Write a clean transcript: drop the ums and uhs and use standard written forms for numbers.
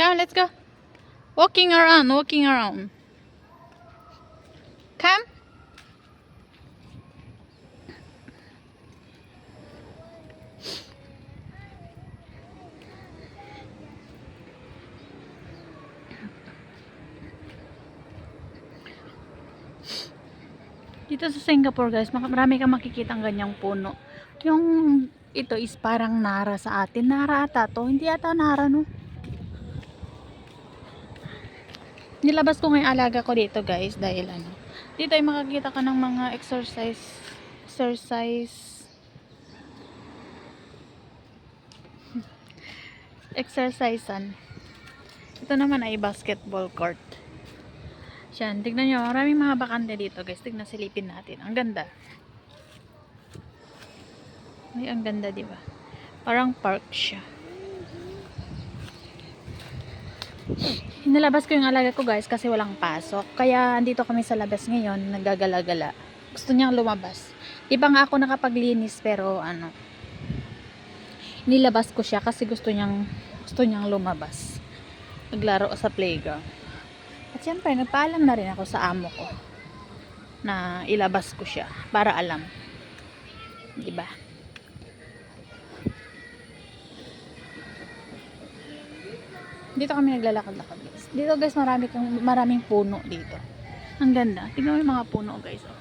Come, let's go. Walking around, walking around. Come. Dito sa Singapore guys, marami kang makikita ang ganyang puno. Yung ito is parang nara sa atin. Nara ata to. Hindi ata nara no. Nilabas ko ngayong alaga ko dito guys dahil ano. Dito ay makikita ka ng mga exercise exercisean. Ito naman ay basketball court. Yan, tignan nyo, maraming mga bakante dito guys. Tignan, silipin natin. Ang ganda. Ay, ang ganda, diba? Parang park siya. Hinalabas ko yung alaga ko guys kasi walang pasok. Kaya andito kami sa labas ngayon, naggagala-gala. Gusto niyang lumabas. Iba nga ako nakapaglinis pero ano, nilabas ko siya kasi gusto niyang lumabas. Naglaro sa playground. At syempre, nagpaalam na rin ako sa amo ko na ilabas ko siya para alam. Diba? Dito kami naglalakad-lakad guys. Dito guys, maraming puno dito. Ang ganda. Tingnan mo yung mga puno guys. Oh.